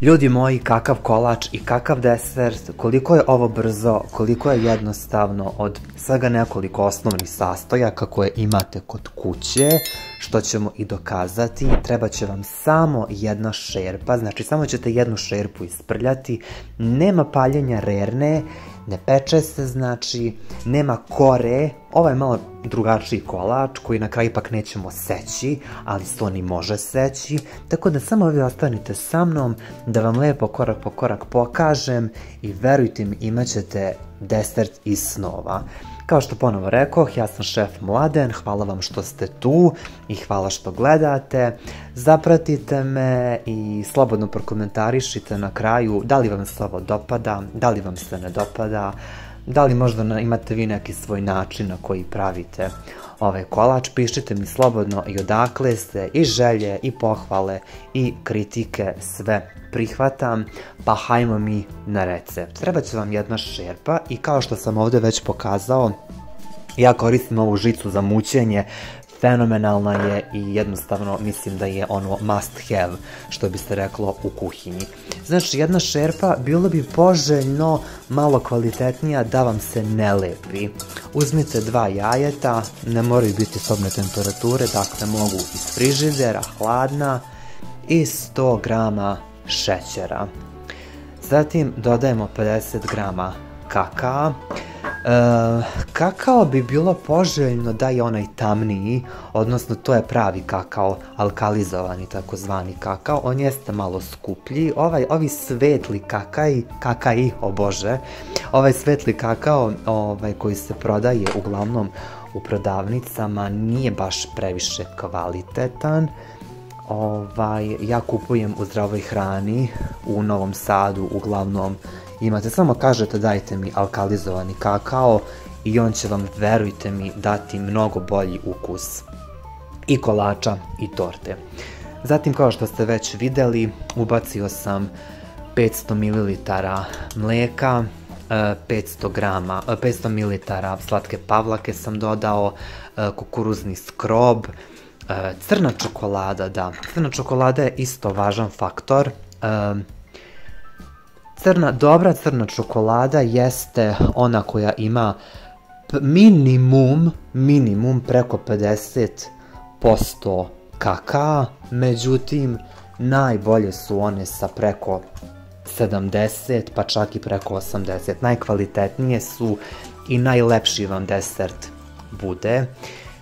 Ljudi moji, kakav kolač i kakav desert, koliko je ovo brzo, koliko je jednostavno od svega nekoliko osnovnih sastojaka koje imate kod kuće, što ćemo i dokazati. Treba će vam samo jedna šerpa, znači samo ćete jednu šerpu isprljati, nema paljenja rerne, ne peče se, znači, nema kore. Ovo je malo drugačiji kolač koji na kraju ipak nećemo seći, ali se on i može seći, tako da samo vi ostanite sa mnom da vam lepo korak po korak pokažem i verujte mi, imat ćete desert iz snova. Kao što ponovo rekoh, ja sam šef Mladen, hvala vam što ste tu i hvala što gledate. Zapratite me i slobodno prokomentarišite na kraju da li vam se ovo dopada, da li vam se ne dopada, da li možda imate vi neki svoj način na koji pravite ovaj kolač. Pišite mi slobodno i odakle ste, i želje, i pohvale, i kritike, sve prihvatam, pa hajmo mi na recept. Treba će vam jedna šerpa i kao što sam ovdje već pokazao, ja koristim ovu žicu za mućenje, fenomenalna je i jednostavno mislim da je ono must have, što bi se reklo u kuhinji. Znači, jedna šerpa bilo bi poželjno malo kvalitetnija da vam se ne lepi. Uzmite 2 jajeta, ne moraju biti sobne temperature, dakle mogu iz frižidera, hladna, i 100 grama šećera. Zatim dodajemo 50 grama kakaa. Kakao bi bilo poželjno da je onaj tamniji, odnosno to je pravi kakao, alkalizovani takozvani kakao, on jeste malo skuplji. Ovi svetli kakai, o bože, ovaj svetli kakao koji se prodaje uglavnom u prodavnicama nije baš previše kvalitetan. Ja kupujem u Zdravoj hrani u Novom Sadu, uglavnom imate, samo kažete dajte mi alkalizovani kakao i on će vam, verujte mi, dati mnogo bolji ukus i kolača i torte. Zatim, kao što ste već videli, ubacio sam 500 ml mlijeka, 500 ml slatke pavlake sam dodao, kukuruzni skrob, crna čokolada, da, crna čokolada je isto važan faktor. Dobra crna čokolada jeste ona koja ima minimum preko 50% kakaa, međutim najbolje su one sa preko 70, pa čak i preko 80. Najkvalitetnije su i najlepši vam desert bude.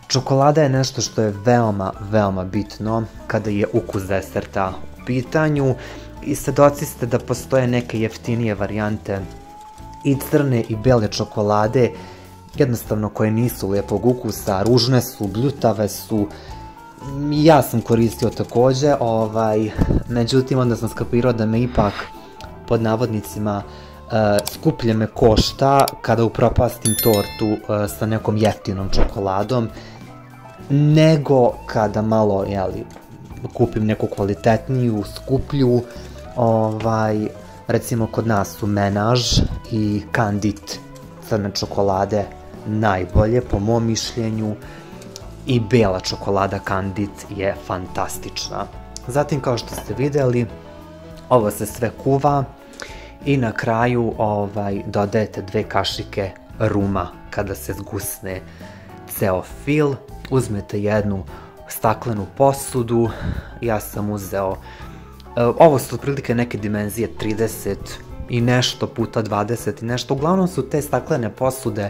Čokolada je nešto što je veoma, veoma bitno kada je ukus deserta u pitanju i svedoci ste da postoje neke jeftinije varijante i crne i bele čokolade, jednostavno koje nisu lijepog ukusa, ružne su, bljutave su. Ja sam koristio također, međutim onda sam skapirao da me ipak, pod navodnicima, skuplje me košta kada upropastim tortu sa nekom jeftinom čokoladom, nego kada malo, kupim neku kvalitetniju, skuplju. Recimo kod nas su Menaž i Kandit crne čokolade najbolje, po mom mišljenju, i bela čokolada Kandit je fantastična. Zatim, kao što ste vidjeli, ovo se sve kuva i na kraju dodajete 2 kašike ruma kada se zgusne ceo fil. Uzmete jednu staklenu posudu, ja sam uzeo, ovo su otprilike neke dimenzije 30 i nešto puta 20 i nešto, uglavnom su te staklene posude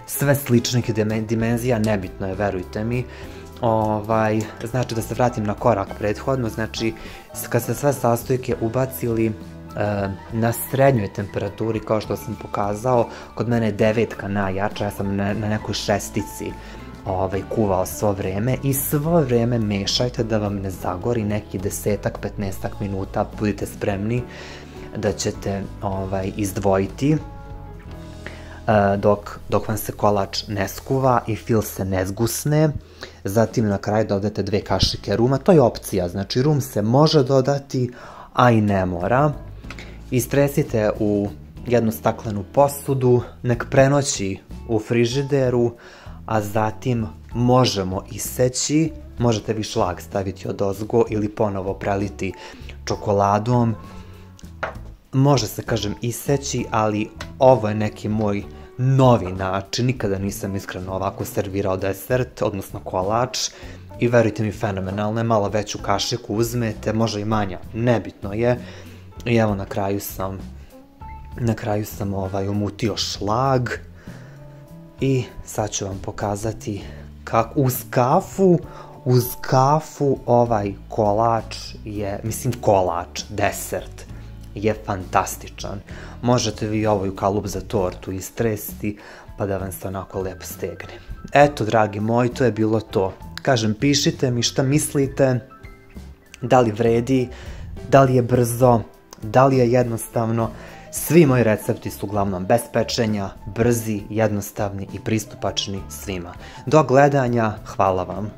sve sličnih dimenzija, nebitno je, verujte mi. Znači, da se vratim na korak prethodno, znači kad ste sve sastojke ubacili na srednjoj temperaturi, kao što sam pokazao, kod mene je 9 najjača, ja sam na nekoj 6 kuvao svo vreme i svo vreme mešajte da vam ne zagori, neki 10-15 minuta budite spremni da ćete izdvojiti dok vam se kolač ne skuva i fil se ne zgusne. Zatim na kraju dodate 2 kašike ruma, to je opcija, znači rum se može dodati, a i ne mora. Istresite u jednu staklenu posudu, nek prenoći u frižideru, a zatim možemo iseći, možete vi šlag staviti odozgo ili ponovo preliti čokoladom može se kažem iseći, ali ovo je neki moj novi način, nikada nisam iskreno ovako servirao desert, odnosno kolač, i verujte mi, fenomenalno je, malo veću kašiku uzmete, može i manja, nebitno je, i evo na kraju sam umutio šlag, i sad ću vam pokazati kako uz kafu ovaj kolač je, mislim kolač, desert, je fantastičan. Možete vi ovo u kalup za tortu istresti, pa da vam se onako lepo stegne. Eto, dragi moji, to je bilo to. Kažem, pišite mi šta mislite, da li vredi, da li je brzo, da li je jednostavno. Svi moji recepti su uglavnom bez pečenja, brzi, jednostavni i pristupačni svima. Do gledanja, hvala vam.